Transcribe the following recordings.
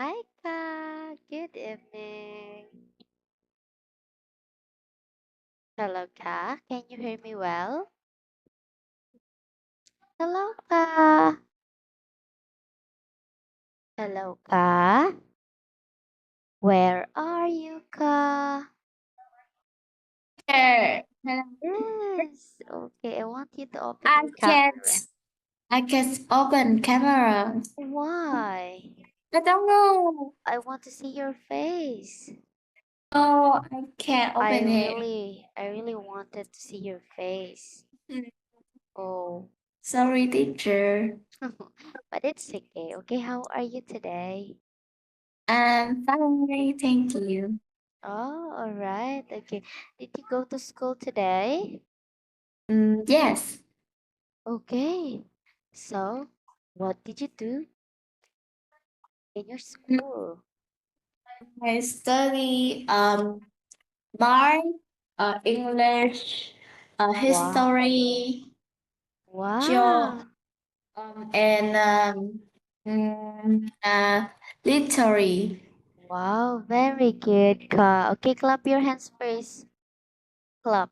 Hi, Ka. Good evening. Hello, Ka. Can you hear me well? Hello, Ka. Hello, Ka. Where are you, Ka? Sure. Hello. Yes. Okay, I want you to open I your camera. can't. I can't open camera. Why? I don't know. I want to see your face. Oh, I can't I open it. really, I really wanted to see your face. Mm, Oh, Sorry, teacher. but it's okay. Okay, how are you today? I'm fine. Thank you. Oh, all right. Okay. Did you go to school today? Yes. Okay. So, what did you do in your Mm, school? I study math, English, Wow. history, geo, Wow. and literary. Wow. Very good, Ka. Okay, clap your hands first. Clap.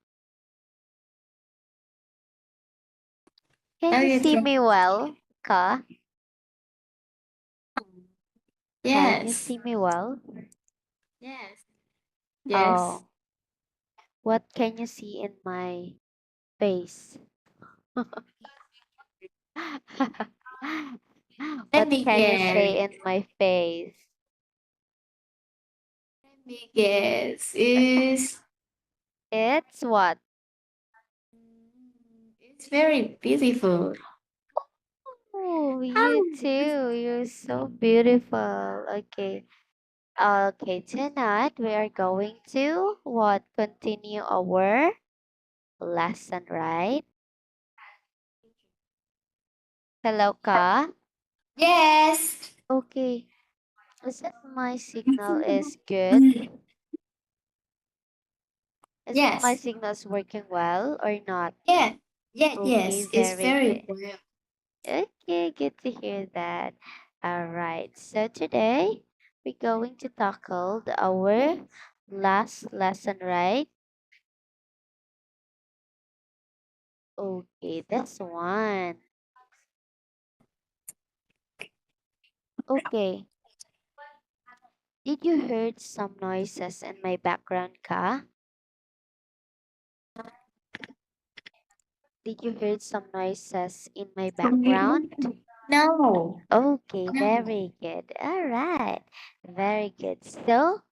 Can you Okay, see teacher. me well, Ka? Can you Yes. see me well? Yes. Yes. Oh, what can you see in my face? Let What me can you say guess. in my face? Let me guess. Is It's what? it's very beautiful. Oh, you Oh, too. You're so beautiful. Okay. Okay, tonight we are going to what? Continue our lesson, right? Hello, Ka. yes. Okay. Is it my signal is good? Is it my Yes. signal is working well or not? Yeah. Yeah. Okay, Yes. It's very very good. well. Okay, good to hear that. All right. So today we're going to tackle our last lesson, right? Okay, this one. Okay. Did you heard some noises in my background, Ka? Did you heard some noises in my background? No. Okay, No. very good. All right. Very good. So,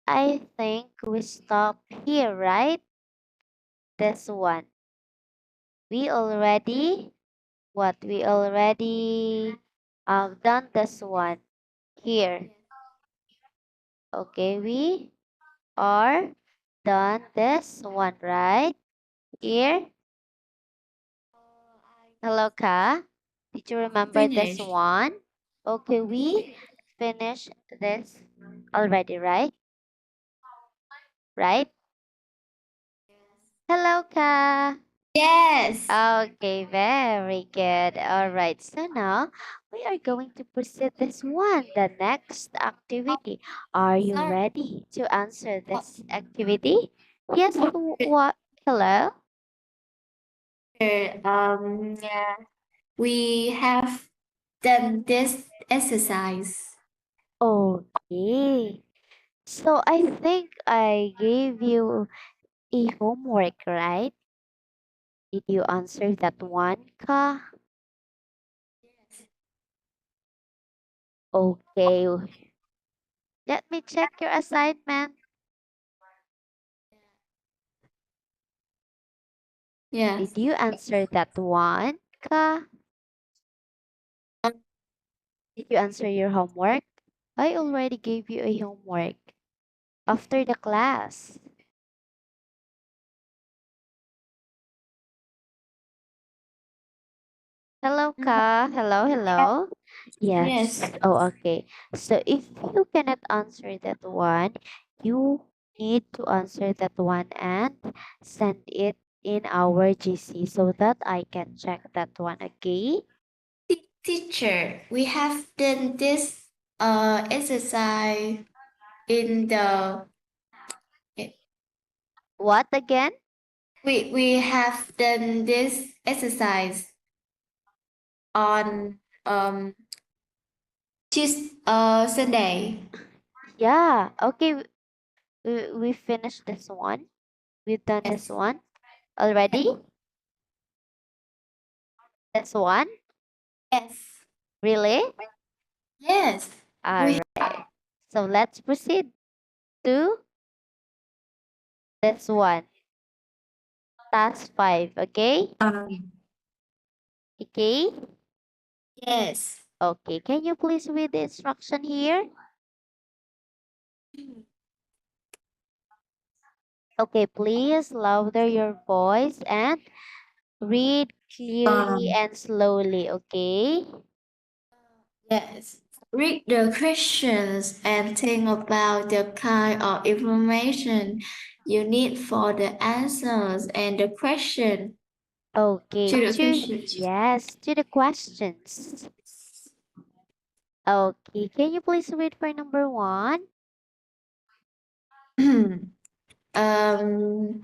I think we stop here, right? This one. We already what? We already done this one here. Okay, we are done this one, right? Here. Hello, Ka. Did you remember this Finish. one? Okay, we finished this already, right? Right? Hello, Ka. Yes. Okay, very good. All right, so now we are going to proceed this one, the next activity. Are you Sorry. ready to answer this activity? Yes, what? Hello? Yeah. We have done this exercise. Okay. So I think I gave you a homework, right? Did you answer that one, Ka? Okay. Let me check your assignment. Yes. Did you answer that one, Ka? Um, Did you answer your homework? I already gave you a homework after the class. Hello, Ka. Hello, hello. Yes. yes. Oh, okay. So if you cannot answer that one, you need to answer that one and send it in our GC so that I can check that one. Okay? Teacher, we have done this. exercise in the What again? we have done this exercise on Sunday. Yeah. Okay. We finished this one. We've done this Yes. one already. This one. Yes. Really? Yes. All We right. So let's proceed to this one. Task 5. Okay. Okay. yes. Okay. Can you please read the instruction here? Okay. Please louder your voice and read clearly Um, and slowly. Okay. yes. Read the questions and think about the kind of information you need for the answers and the question Okay. to the To question. yes, to the questions. Okay. Can you please read for number 1? um,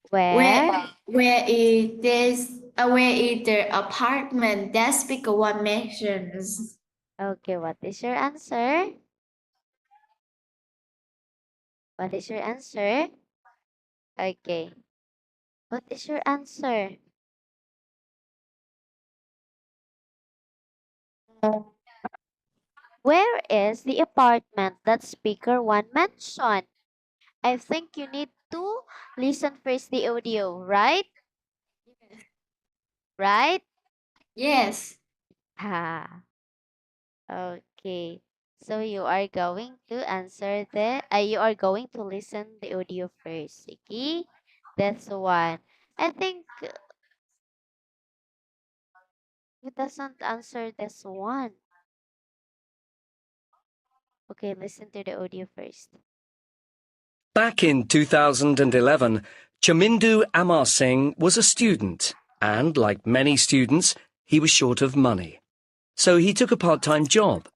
Where? where is the apartment that speaker one mentions? Okay. What is your answer? What is your answer? Okay. What is your answer? Where is the apartment that speaker 1 mentioned? I think you need to listen first the audio, right? Right? Yes. Ah, okay. So you are going to answer you are going to listen the audio first, okay? That's one. I think you doesn't answer this one. Okay, listen to the audio first. Back in 2011, Chamindu Amar Singh was a student, and like many students, he was short of money. So he took a part-time job.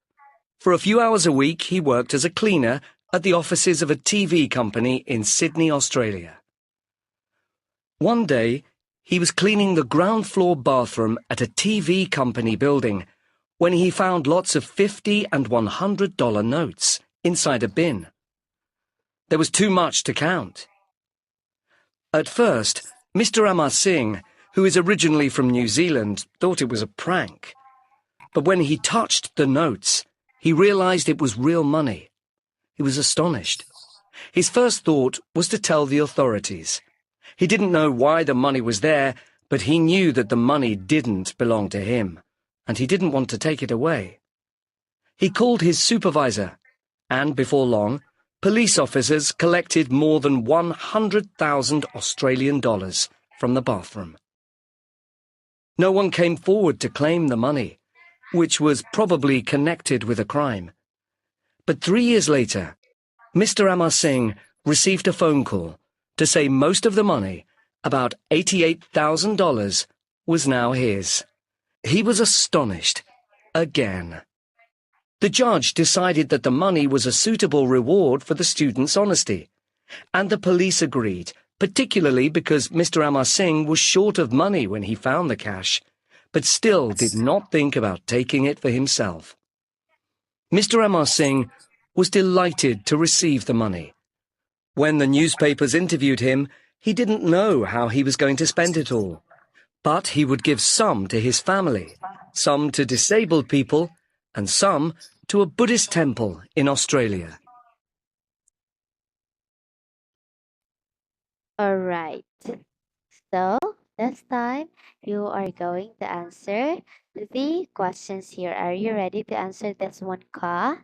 For a few hours a week, he worked as a cleaner at the offices of a TV company in Sydney, Australia. One day, he was cleaning the ground floor bathroom at a TV company building when he found lots of $50 and $100 notes inside a bin. There was too much to count. At first, Mr. Amar Singh, who is originally from New Zealand, thought it was a prank. But when he touched the notes, he realized it was real money. He was astonished. His first thought was to tell the authorities. He didn't know why the money was there, but he knew that the money didn't belong to him, and he didn't want to take it away. He called his supervisor, and before long, police officers collected more than 100,000 Australian dollars from the bathroom. No one came forward to claim the money, which was probably connected with a crime. But 3 years later, Mr. Amar Singh received a phone call to say most of the money, about $88,000, was now his. He was astonished again. The judge decided that the money was a suitable reward for the student's honesty, and the police agreed, particularly because Mr. Amar Singh was short of money when he found the cash, but still did not think about taking it for himself. Mr. Amar Singh was delighted to receive the money. When the newspapers interviewed him, he didn't know how he was going to spend it all, but he would give some to his family, some to disabled people, and some to a Buddhist temple in Australia. All right. So this time you are going to answer the questions here. Are you ready to answer this one, Ka?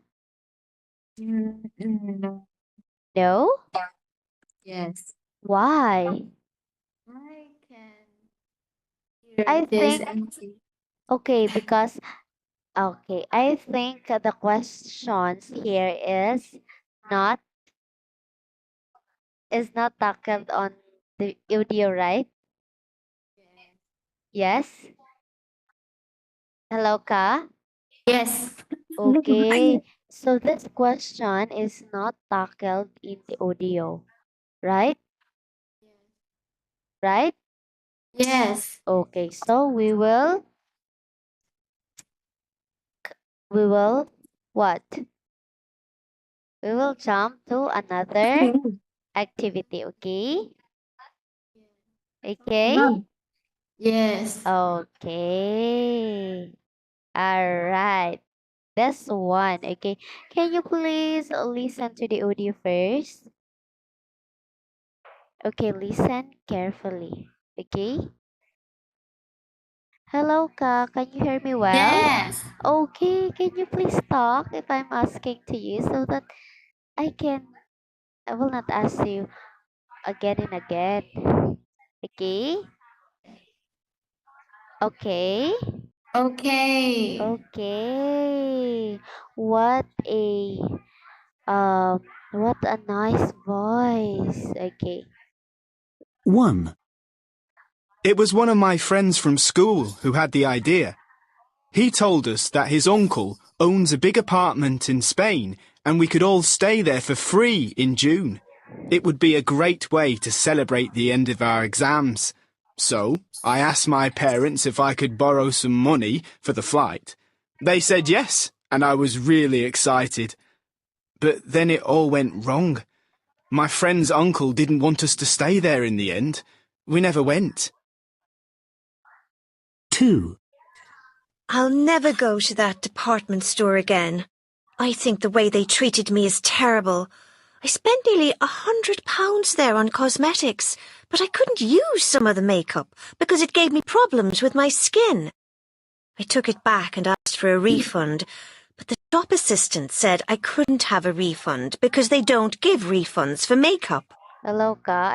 No. No? Yes. Why? I can I hear this think empty. okay because okay, I think the questions here not not tackled on the audio, right? Yes. Hello, Ka. Yes. Okay, so this question is not tackled in the audio, right? Right? Yes. Okay, so we will what? We will jump to another activity, okay? Okay? Yes. Okay. All right. That's one. Okay. Can you please listen to the audio first? Okay, listen carefully. Okay. Hello, Ka. Can you hear me well? Yes. Okay. Can you please talk if I'm asking to you so that I can, I will not ask you again and again. Okay. Okay. Okay. Okay. What a um what a nice voice. Okay. 1. It was one of my friends from school who had the idea. He told us that his uncle owns a big apartment in Spain and we could all stay there for free in June. It would be a great way to celebrate the end of our exams. So I asked my parents if I could borrow some money for the flight. They said yes, and I was really excited. But then it all went wrong. My friend's uncle didn't want us to stay there in the end. We never went. 2. I'll never go to that department store again. I think the way they treated me is terrible. I spent nearly £100 there on cosmetics, but I couldn't use some of the makeup because it gave me problems with my skin. I took it back and asked for a refund, but the shop assistant said I couldn't have a refund because they don't give refunds for makeup. Hello, Ka.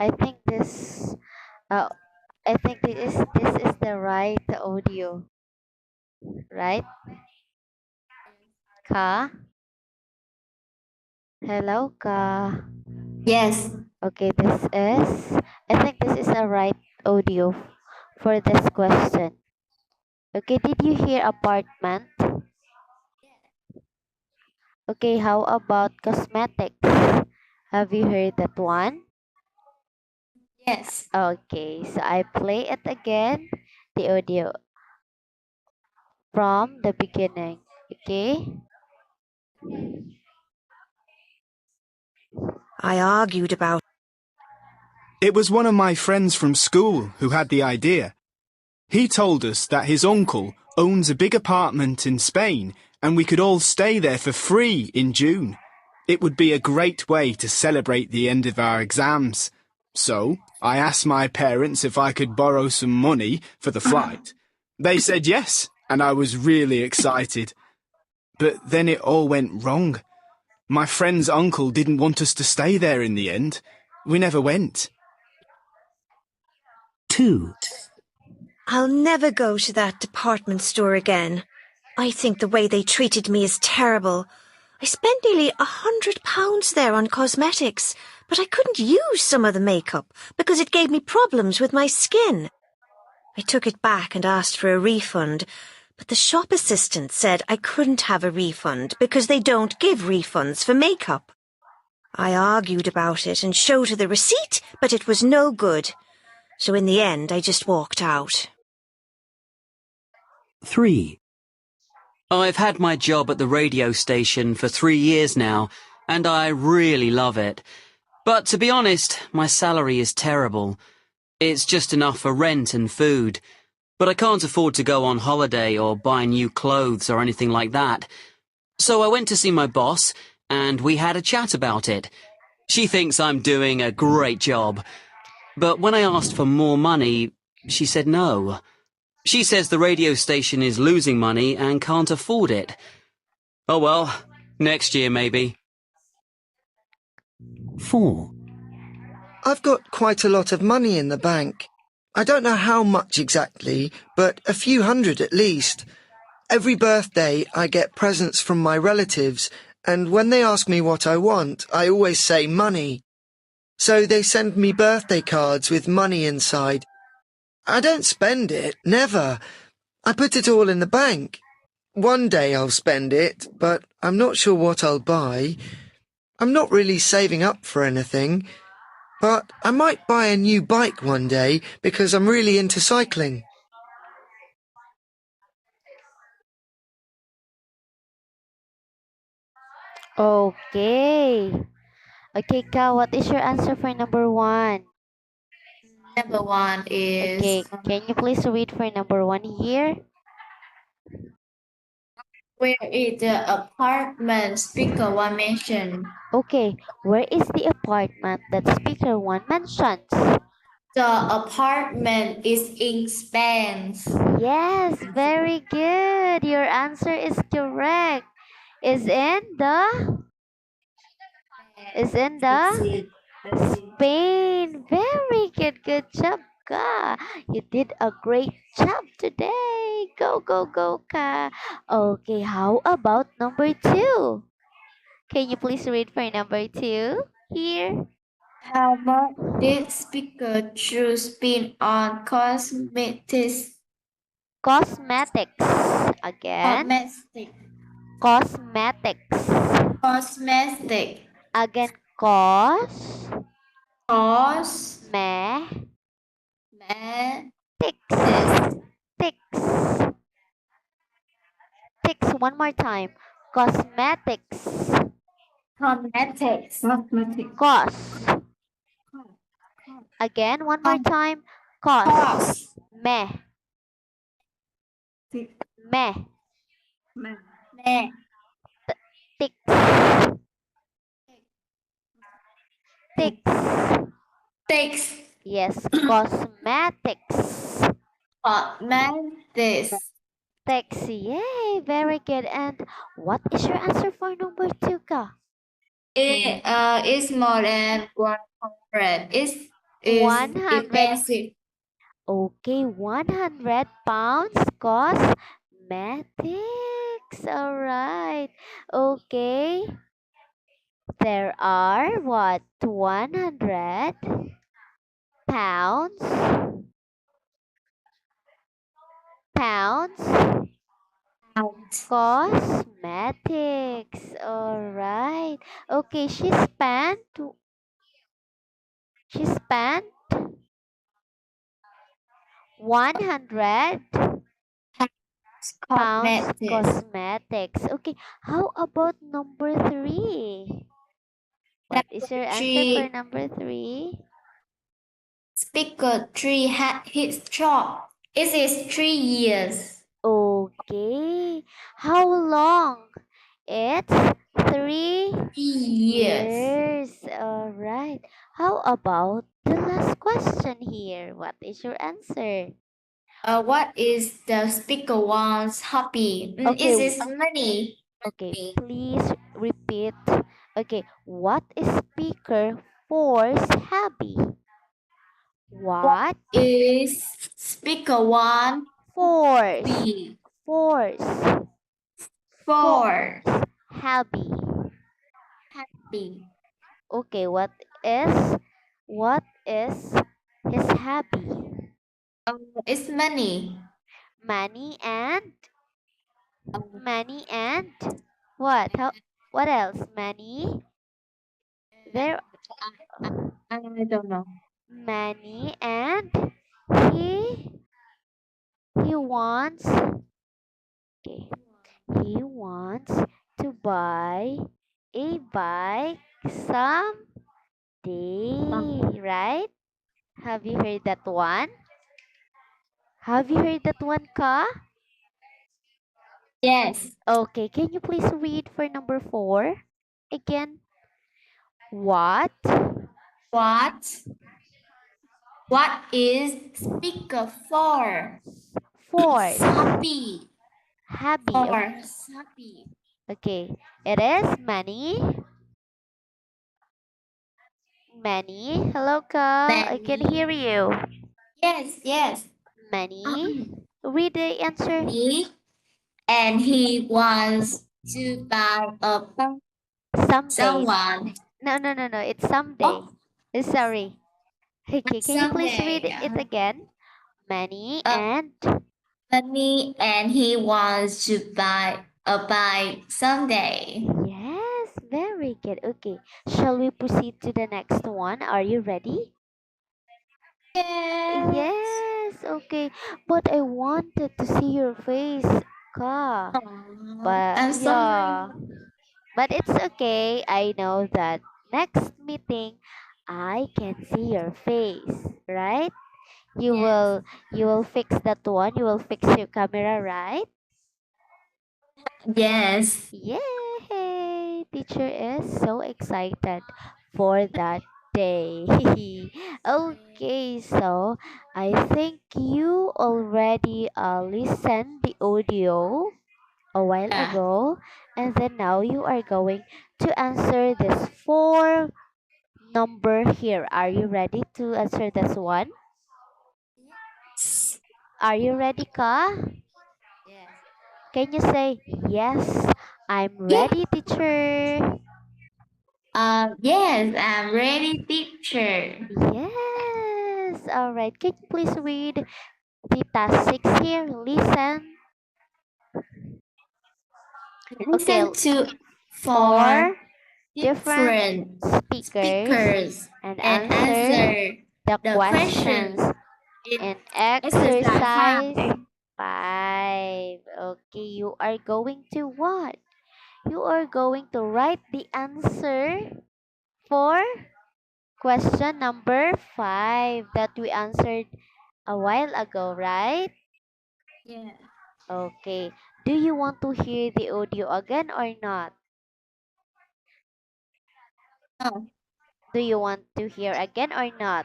Uh I think this is the right audio, right? Ka? Hello, Ka. Yes. Okay, I think this is a right audio for this question. Okay, did you hear apartment? Okay, how about cosmetics? Have you heard that one? Yes. Okay, so I play it again, the audio from the beginning. Okay? I argued about It was one of my friends from school who had the idea. He told us that his uncle owns a big apartment in Spain and we could all stay there for free in June. It would be a great way to celebrate the end of our exams. So I asked my parents if I could borrow some money for the flight. They said yes, and I was really excited. But then it all went wrong. My friend's uncle didn't want us to stay there in the end. We never went. 2. I'll never go to that department store again. I think the way they treated me is terrible. I spent nearly £100 there on cosmetics, but I couldn't use some of the makeup because it gave me problems with my skin. I took it back and asked for a refund, but the shop assistant said I couldn't have a refund because they don't give refunds for makeup. I argued about it and showed her the receipt, but it was no good. So in the end, I just walked out. 3. I've had my job at the radio station for 3 years now, and I really love it. But to be honest, my salary is terrible. It's just enough for rent and food. But I can't afford to go on holiday or buy new clothes or anything like that. So I went to see my boss, and we had a chat about it. She thinks I'm doing a great job. But when I asked for more money, she said no. She says the radio station is losing money and can't afford it. Oh well, next year maybe. 4. I've got quite a lot of money in the bank. I don't know how much exactly, but a few hundred at least. Every birthday I get presents from my relatives, and when they ask me what I want, I always say money. So they send me birthday cards with money inside. I don't spend it, never. I put it all in the bank. One day I'll spend it, but I'm not sure what I'll buy. I'm not really saving up for anything, but I might buy a new bike one day because I'm really into cycling. Okay. Okay, Ka, what is your answer for number one? Number one Okay, is can you please read for number one here? where is the apartment speaker one mentioned? Okay, where is the apartment that speaker one mentions? The apartment is in Spain. Yes, very good. Your answer is correct. Is in the Spain. Very good. Good job, Ka. You did a great job today. Go, go, go, Ka. Okay, how about number two? Can you please read for number two here? How much did speaker should spend on cosmetics? Cosmetics. Again, Cosmetic. cosmetics. Cosmetic. Again, cos, Cosmetics. me, ticks. Ticks. Ticks. One more time. Cosmetics. Cosmetics. Cos. Again, one more time. Cos. Me. Me. Me. Ticks. Ticks. Ticks. Yes, cosmetics. Cosmetics. Ticks. Yay, very good. And what is your answer for number two, Ka? It is more than 100. Is 100. expensive. Okay, 100 pounds cosmetics. All right. Okay. There are what? 100 pounds. Pounds cosmetics. All right. Okay, she spent 100 pounds cosmetics. Okay, how about number three? What is your answer for number three? Speaker 3 had his job. It is 3 years. Okay, how long? It's 3 years. All right. How about the last question here? What is your answer? What is the speaker one's hobby? Okay. It is money. Okay, please repeat. Okay, what is speaker four's hobby? What Is speaker one force? hobby? Force. Four. Hobby. Happy. Okay, what is his hobby? It's money. Money and what? What else? Money. There I don't know. money and he he wants okay. He wants to buy a bike someday, right? Have you heard that one? Have you heard that one, Ka? Yes. Okay, can you please read for number four again? What? What? What is speaker for? Force. Happy. Hobby. For happy. Okay, it is money. Money. Hello, Ka. I can Money. hear you. Yes. Money. Read the answer. Money. And he wants to buy a bike. Someday. Someone. No. It's someday. Sorry. Okay, can you please read Someday. it again? Money Uh, and money and he wants to buy a bike someday. Yes, very good. Okay, shall we proceed to the next one? Are you ready? Yes. Yes, okay. But I wanted to see your face, Ka. Aw, But I'm yeah, sorry. but it's okay. I know that next meeting I can see your face, right? You Yes. will you will fix that one. You will fix your camera, right? Yes. Yay! Teacher is so excited for that day. Okay, so I think you already listened the audio a while Yeah. ago, and then now you are going to answer this four number here. Are you ready to answer this one? Yes. Are you ready, Ka? Yes. Can you say yes? I'm Yeah. ready, teacher. Yes, I'm ready, teacher. Yes. All right. Can you please read the task 6 here? Listen. Okay. Listen to four Four different different speakers speakers and and answer answer the the questions questions in in exercise exercise 5. 5. Okay. You are going to what? You are going to write the answer for question number 5 that we answered a while ago, right? Yeah. Okay. Do you want to hear the audio again or not? Oh, Do you want to hear again or not?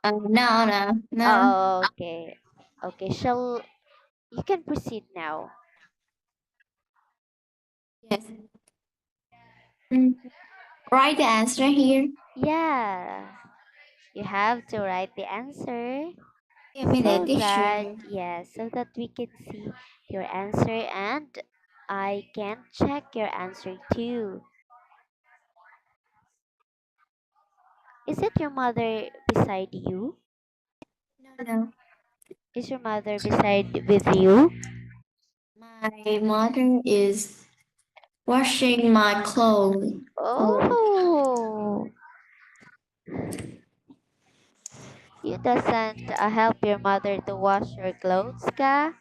no, no, no. Oh, okay. Okay, shall you can proceed now. Yes. Mm, Write the answer here. Yeah. You have to write the answer Give me the so that teacher. so that we can see your answer and I can check your answer too. Is it your mother beside you? No, no. Is your mother beside with you? My mother is washing my clothes. Clothes. Oh, you doesn't help your mother to wash your clothes, ka?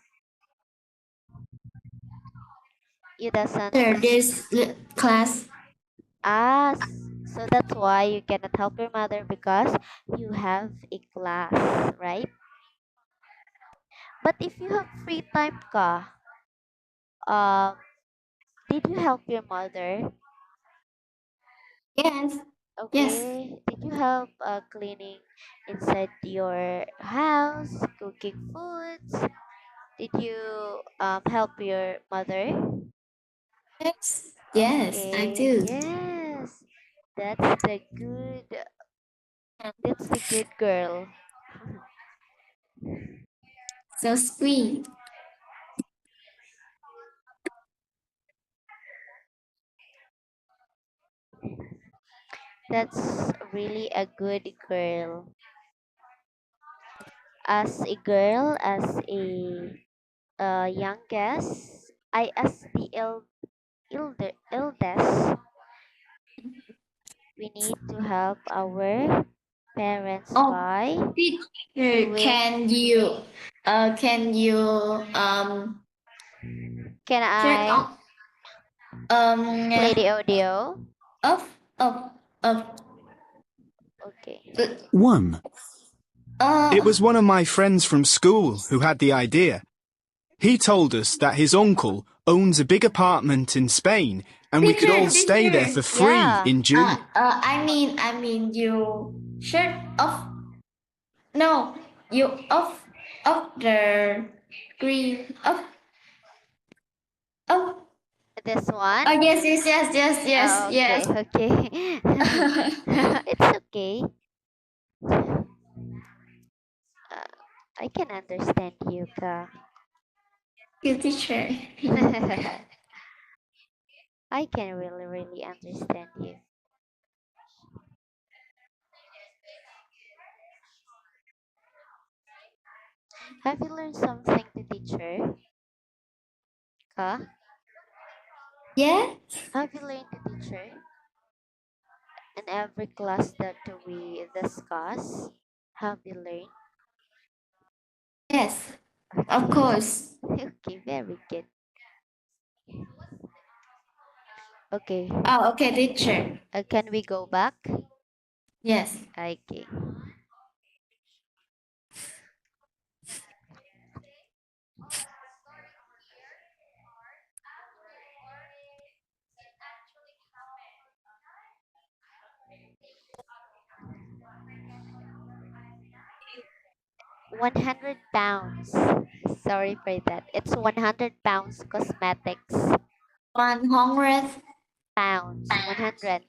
You doesn't. After this class, Ah, so that's why you cannot help your mother because you have a class, right? But if you have free time, ka, um, did you help your mother? yes, yes, Okay, did you help cleaning inside your house, cooking foods? Did you help your mother? yes, yes, I Okay, do. yes. That's the good that's the good girl. So sweet. That's really a good girl. As a girl, as a youngest, I as the eldest, we need to help our parents Oh, by teacher, doing. can you Can turn I on um play the audio? off of Okay. 1, It was uh one of my friends from school who had the idea. He told us that his uncle owns a big apartment in Spain and we could all stay there teacher. for free Yeah. in June. I mean you shut off. No, you off the screen. Off. This one. Oh yes, yes, yes, yes, yes, Oh, okay, yes. okay. It's okay. Uh, I can understand you, Ka. You teacher. I can really, really understand you. Have you learned something to teacher? Ka? Yeah. Have you learned to teacher? In every class that we discuss, have you learned? Yes. Of course. Okay, very good. Okay, Oh, okay, teacher. can we go back? Yes. Okay. £100. Sorry for that. It's £100 cosmetics. 100. Pounds. 100.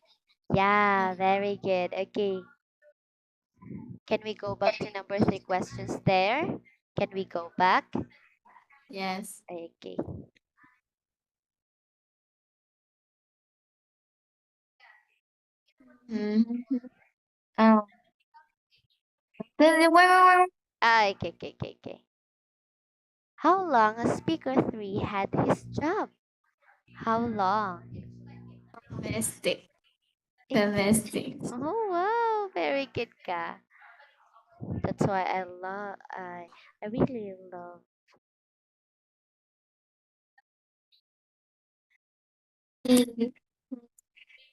Yeah, very good. Okay. Can we go back to number 3 questions there? Can we go back? Yes. Okay. Mm-hmm. Oh. Wait. Okay. How long has Speaker 3 had his job? How long? Domestic. Eh, Domestic. Oh wow, very good ka. That's why I really love.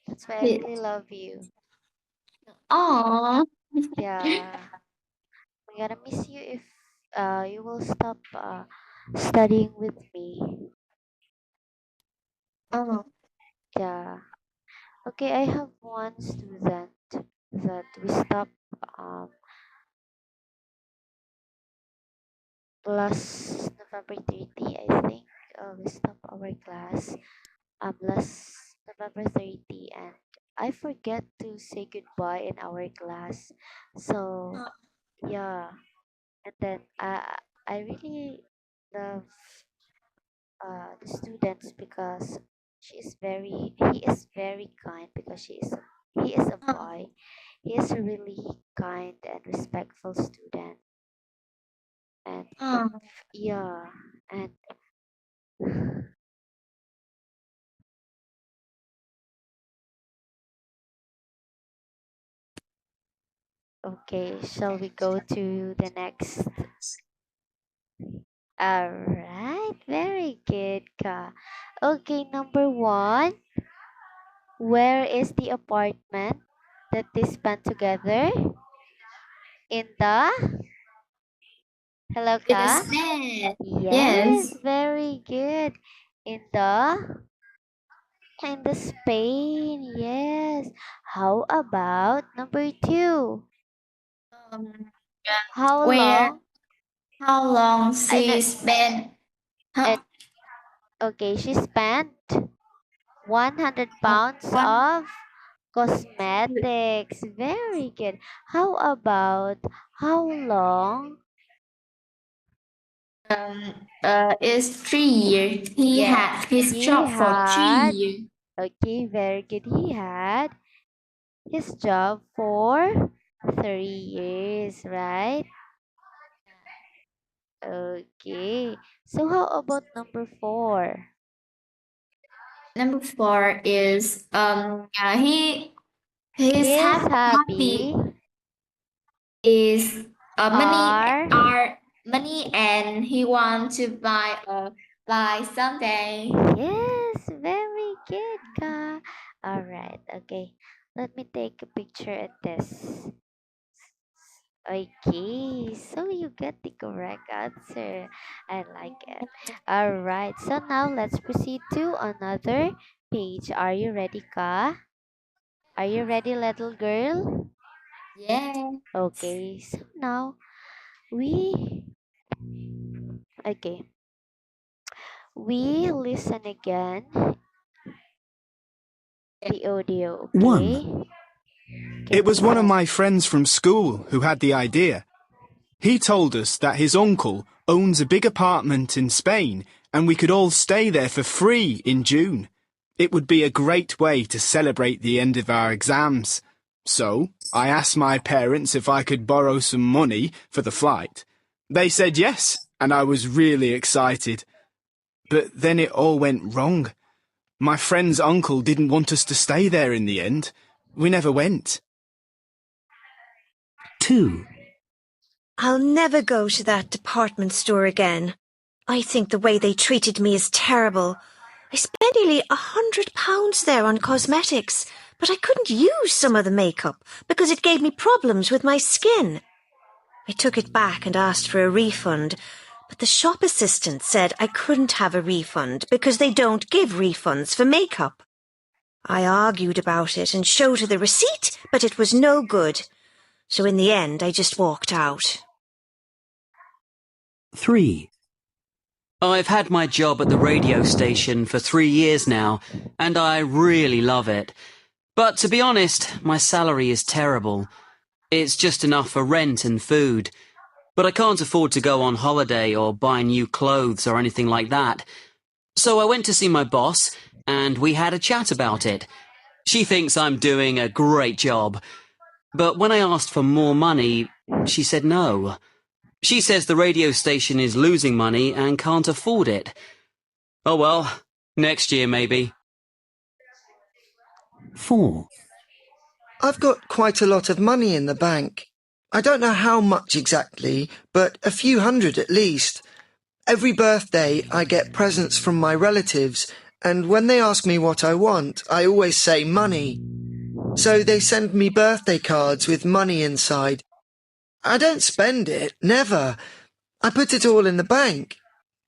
That's why I really love you. Oh. Yeah. I'm gonna miss you if you will stop studying with me. Oh. Yeah. Okay, I have one student that we stopped um last November 30, I think. We stopped our class last November 30, and I forget to say goodbye in our class. So yeah, and then I really love the students because he is very kind because he is a boy. He is a really kind and respectful student, and if Oh. yeah, and okay, shall we go to the next? All right, very good, Ka. Okay, number 1. Where is the apartment that they spent together? In the hello, It is Ka? bad. Yes, Yes. very good. In the Spain, yes. How about number 2? Um, How where? long? How long I know. she spent? Huh? Okay, she spent 100 pounds One. of cosmetics. Very good. How about how long? Is 3 years. He Yeah, had his he job for had. 3 years. Okay, very good. He had his job for 3 years, right? Okay. So how about number 4? Number 4 is his His hobby hobby is are money, and he want to buy something. yes, very good, Ka. All right, okay. Let me take a picture at this. Okay, so you get the correct answer. I like it. All right, so now let's proceed to another page. Are you ready, Ka? Are you ready, little girl? Yeah. Okay, so now we okay. We listen again the audio, 1. okay? It Can we was one of start? my friends from school who had the idea. He told us that his uncle owns a big apartment in Spain and we could all stay there for free in June. It would be a great way to celebrate the end of our exams. So, I asked my parents if I could borrow some money for the flight. They said yes, and I was really excited. But then it all went wrong. My friend's uncle didn't want us to stay there in the end. We never went. 2, I'll never go to that department store again. I think the way they treated me is terrible. I spent nearly £100 there on cosmetics, but I couldn't use some of the makeup because it gave me problems with my skin. I took it back and asked for a refund, but the shop assistant said I couldn't have a refund because they don't give refunds for makeup. I argued about it and showed her the receipt, but it was no good. So in the end, I just walked out. 3, I've had my job at the radio station for 3 years now, and I really love it. But to be honest, my salary is terrible. It's just enough for rent and food. But I can't afford to go on holiday or buy new clothes or anything like that. So I went to see my boss, and we had a chat about it. She thinks I'm doing a great job. But when I asked for more money, she said no. She says the radio station is losing money and can't afford it. Oh well, next year maybe. 4, I've got quite a lot of money in the bank. I don't know how much exactly, but a few hundred at least. Every birthday I get presents from my relatives, and when they ask me what I want, I always say money. So they send me birthday cards with money inside. I don't spend it, never. I put it all in the bank.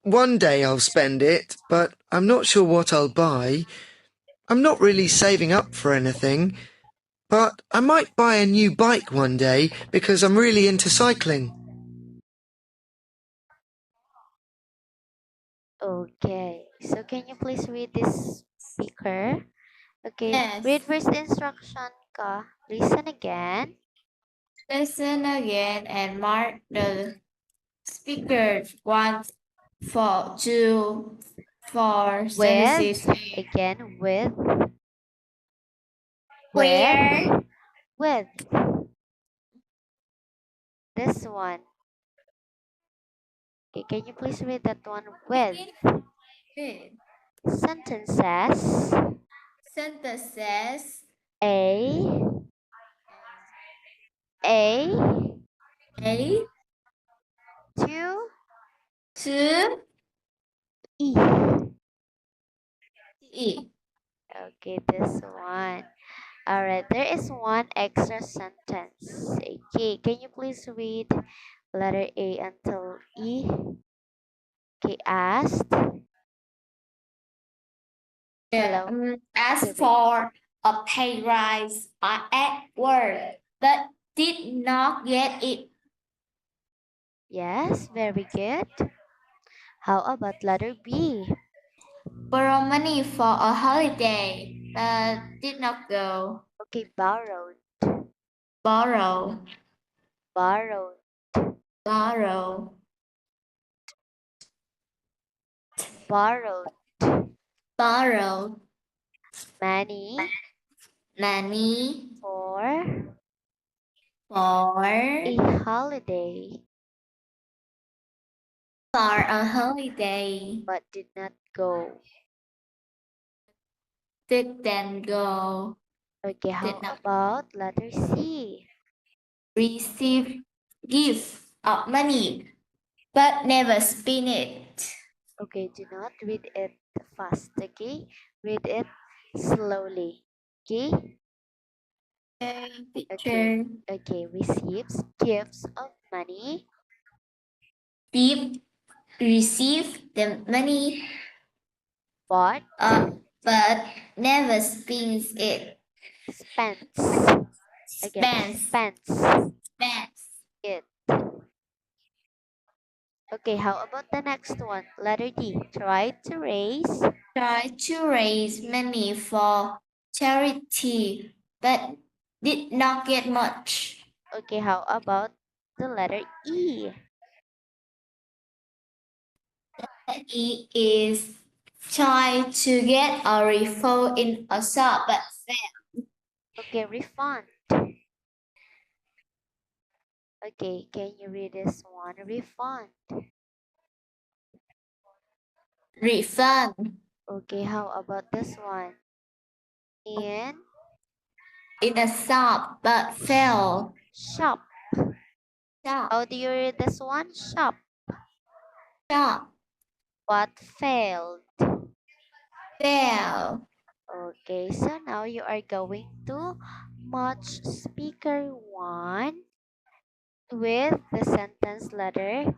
One day I'll spend it, but I'm not sure what I'll buy. I'm not really saving up for anything, but I might buy a new bike one day because I'm really into cycling. Okay, so can you please read this speaker? Okay, Yes. read first instruction ka. Listen again. Listen again and mark the speaker 1, 4, 2, 4, With, 76. again, with, Where? with. This one. Okay, can you please read that one with? With. Sentences. Sentences. A, A. two, 2. E. E. Okay, this one. Alright, there is one extra sentence. Okay, can you please read letter A until E? Okay, asked. Yeah, Hello. asked for a pay rise at work, but did not get it. Yes, very good. How about letter B? Borrow money for a holiday, but did not go. Okay, borrowed. Borrow. Borrowed. Borrow. Borrowed. Borrow. Money Money for for a holiday, a holiday. but did not go. Didn't go. Okay, how Did not about letter C? receive gift of money, but never spend it. Okay, do not read it fast, okay? Read it slowly, okay? Teacher. Okay, receives gifts of money, Give, receive the money, but but never spends it. spends. Again, Spends. spends Spends. it. Okay, how about the next one? Letter D. Try to raise. Try to raise money for charity, but did not get much. Okay, how about the letter E? E is try to get a refill in a shop, but failed. Okay, refund. Okay, can you read this one? Refund. Refund. Okay, how about this one? In In a shop, but fell. shop. Shop. How do you read this one? Shop. Shop. But failed. Fell. Okay, so now you are going to match speaker 1 with the sentence letter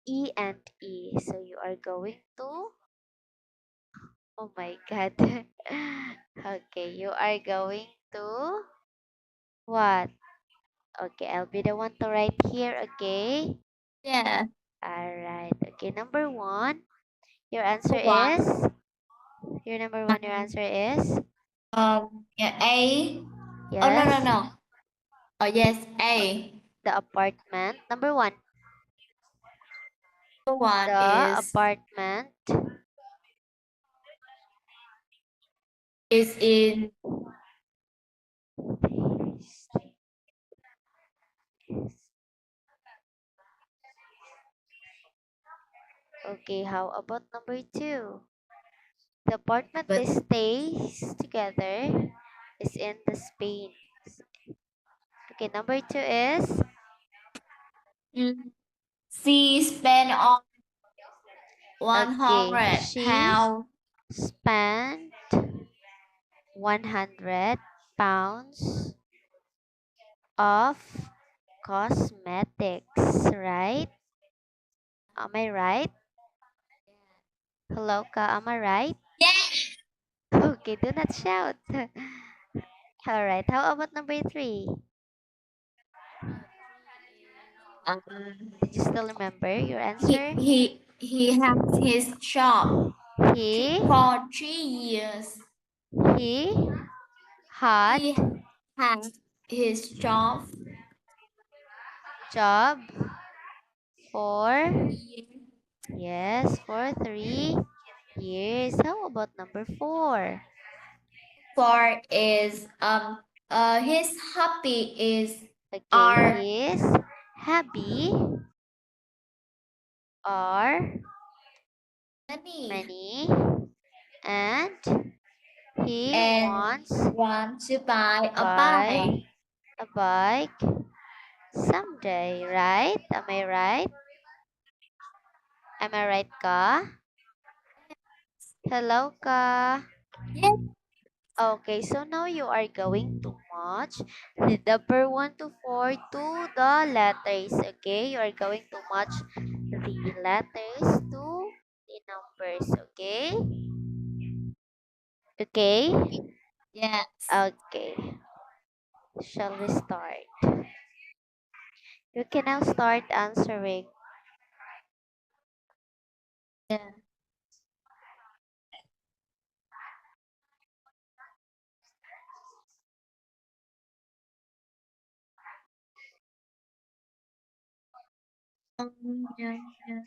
E and E. So you are going to, oh my God. Okay, you are going to, what? Okay, I'll be the one to write here, okay? Yeah. Alright, okay, number 1, your answer One. is, your answer is, Yeah, A. Oh, no, no, yes, no. Oh, yes, A. the apartment. Number 1, The one the apartment is in Okay, how about number 2? The apartment But- they stays together is in the Spain. Okay, number 2 is, she spent on okay, 100 she pounds spent 100 pounds of cosmetics, right? Am I right? Hello, Ka, am I right? Yes. Okay, do not shout. All right, how about number 3? Did you still remember your answer? He has his shop He for 3 years. he had He has his job job for, yes, for 3 years. How about number 4? for is his hobby is Okay, are his hobby are money many and he and wants want to buy a buy bike. a bike someday, right? Am I right? Am I right, Ka? Hello, Ka. Yes. Okay, so now you are going to match the number 1 to 4 to the letters. Okay, you are going to match the letters to the numbers. Okay, okay, Yes. okay. Shall we start? You can now start answering. Yeah. Yeah, yeah.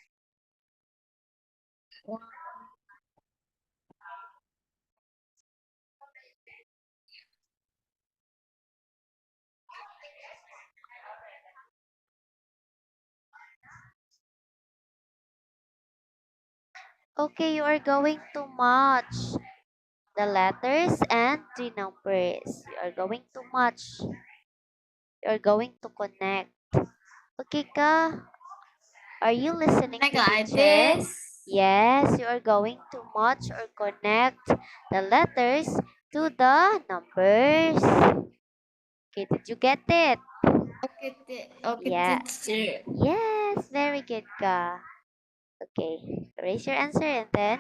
Okay, you are going to match the letters and the numbers. You are going to match. You are going to connect. Okay, Ka? Are you listening Like to teacher? this. Yes, you are going to match or connect the letters to the numbers. Okay, did you get it? Okay, okay, Yeah. teacher. Yes, very good, Ka. Okay, raise your answer and then.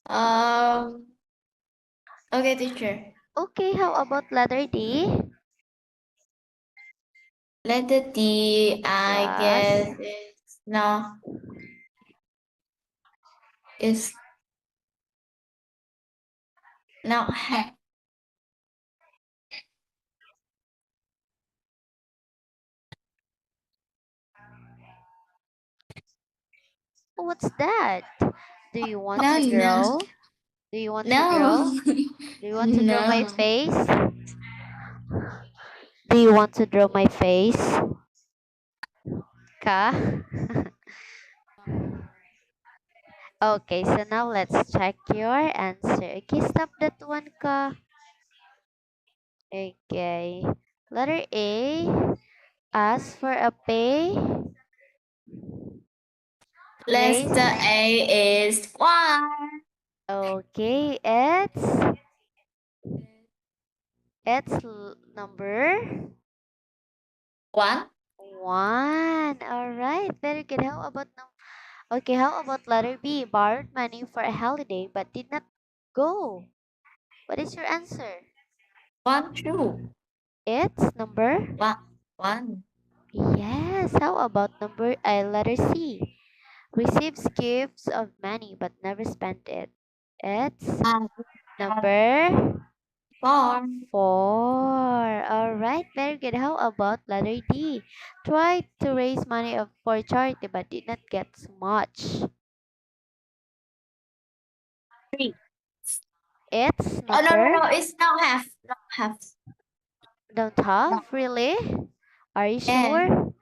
Um. Okay, teacher. Okay, how about letter D? Letter D, I Yes. guess it's not. It's not have. What's that? Do you want No, to no, draw? Do you want to no, draw? Do you want to draw my no. face? Do you want to draw my face? Ka? Okay, so now let's check your answer. Okay, stop that one, Ka. Okay. Letter A. Ask for a pay. Raise. Letter A is 1. Okay, number 1. 1. All right, very good. Okay, how about letter B? Borrowed money for a holiday but did not go. What is your answer? 1, 2. It's number. 1. 1. Yes. How about letter C? Receives gifts of money but never spent it. It's number 4. 4. All right, very good. How about letter D? Tried to raise money for charity but did not get much. 3. It's Oh, no, number. it's not half. Not half. Don't have? Really? Are you Yeah. sure?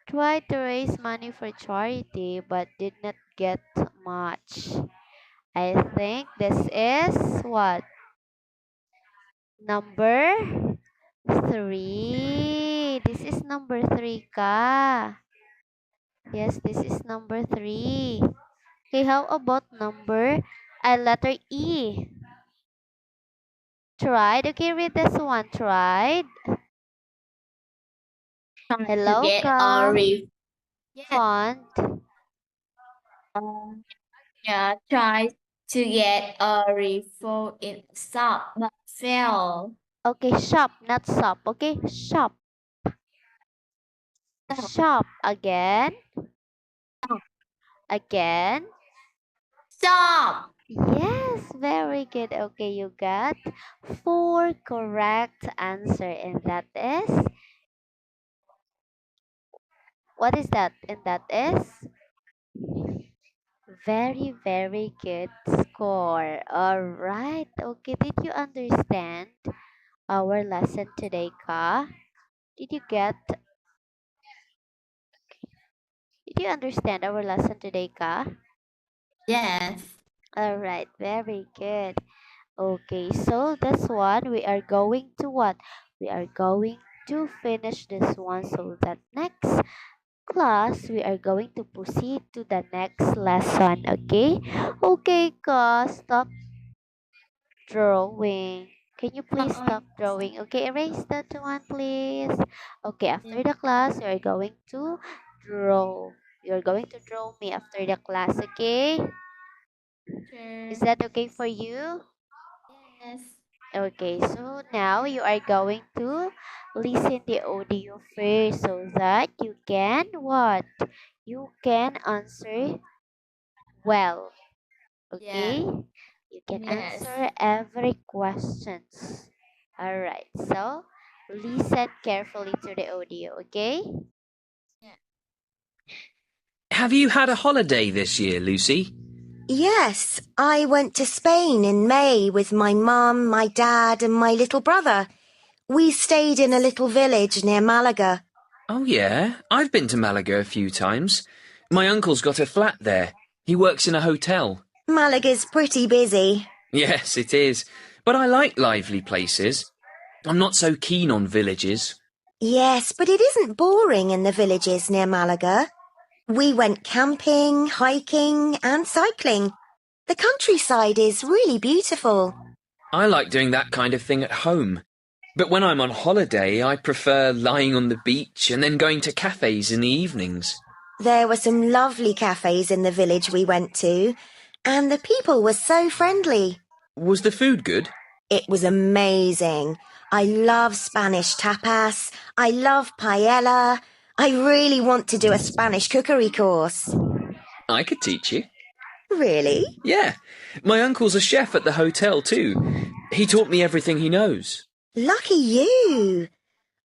Tried to raise money for charity but did not get much. I think this is what? Number 3. This is number 3 ka. Yes, this is number 3. Okay, how about letter E? Tried. Okay, read this one. Tried. Hello, To get ka. a Font. yeah, try to get a refill in stock but fail. Okay, shop, not shop. Okay, shop. Shop. Again. Again. Stop. Yes, very good. Okay, you got 4 correct answer, and that is, what is that? And that is very, very good score. All right. Okay, did you understand our lesson today, Ka? Did you get? Did you understand our lesson today, Ka? Yes. All right, very good. Okay, so this one we are going to what? We are going to finish this one so that next class we are going to proceed to the next lesson. Okay? Okay, class, stop drawing. Can you please stop drawing? Okay, erase that one, please. Okay, after the class, you are going to draw. You're going to draw me after the class, okay? Is that okay for you? Yes. Okay, so now you are going to listen the audio first so that you can what? You can answer well. Okay? You can Yes. answer every questions. Alright, so listen carefully to the audio, okay? Have you had a holiday this year, Lucy? Yes, I went to Spain in May with my mum, my dad, and my little brother. We stayed in a little village near Malaga. Oh, yeah. I've been to Malaga a few times. My uncle's got a flat there. He works in a hotel. Malaga's pretty busy. Yes, it is. But I like lively places. I'm not so keen on villages. Yes, but it isn't boring in the villages near Malaga. We went camping, hiking, and cycling. The countryside is really beautiful. I like doing that kind of thing at home. But when I'm on holiday, I prefer lying on the beach and then going to cafes in the evenings. There were some lovely cafes in the village we went to, and the people were so friendly. Was the food good? It was amazing. I love Spanish tapas. I love paella. I really want to do a Spanish cookery course. I could teach you. Really? Yeah, my uncle's a chef at the hotel too. He taught me everything he knows. Lucky you.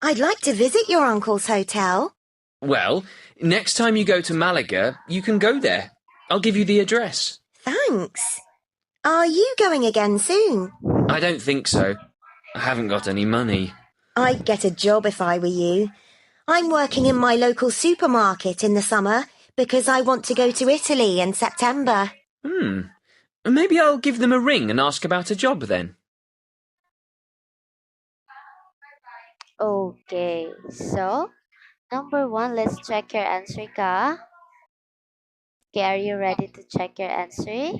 I'd like to visit your uncle's hotel. Well, next time you go to Malaga, you can go there. I'll give you the address. Thanks. Are you going again soon? I don't think so. I haven't got any money. I'd get a job if I were you. I'm working in my local supermarket in the summer because I want to go to Italy in September. Maybe I'll give them a ring and ask about a job then. Okay, so number 1, let's check your answer, Ka. Okay, are you ready to check your answer?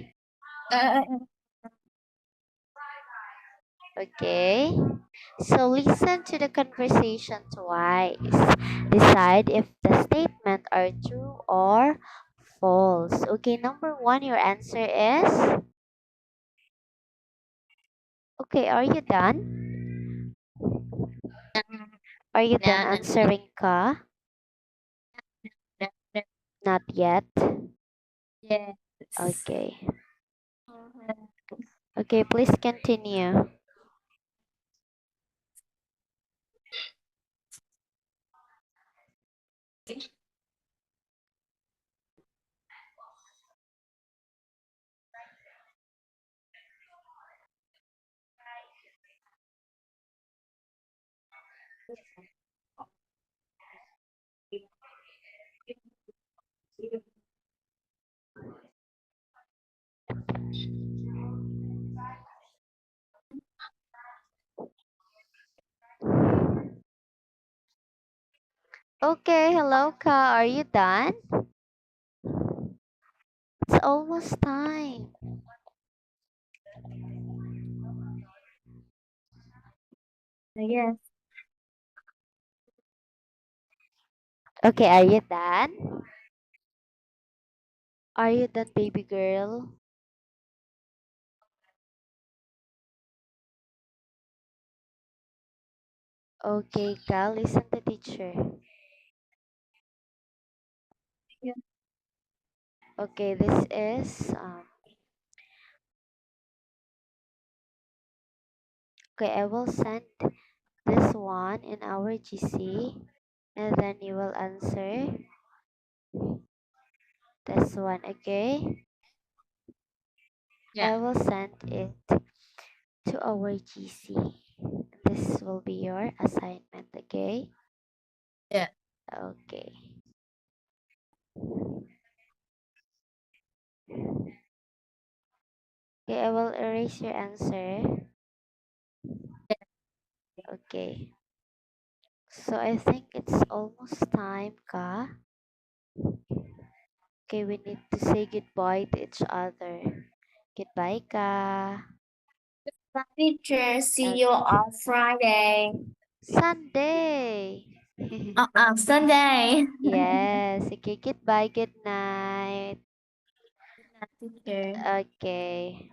Okay, so listen to the conversation twice. Decide if the statement are true or false. Okay, number 1, your answer is. Okay, are you done? Are you done answering, Ka? Not yet. Yes. Okay. Okay, please continue. Okay, hello, Ka. Are you done? It's almost time. Yes. Okay, are you done? Are you done, baby girl? Okay, Ka, listen to teacher. Yeah. Okay, this is okay, I will send this one in our GC and then you will answer this one, okay? Yeah. I will send it to our GC. This will be your assignment, okay? Yeah. Okay. Okay, I will erase your answer. Okay. So I think it's almost time, Ka. Okay, we need to say goodbye to each other. Goodbye, Ka. Bye, teacher. See Okay. you on Friday. Sunday. Sunday. Yes. Okay, goodbye, good night. Teacher. Okay.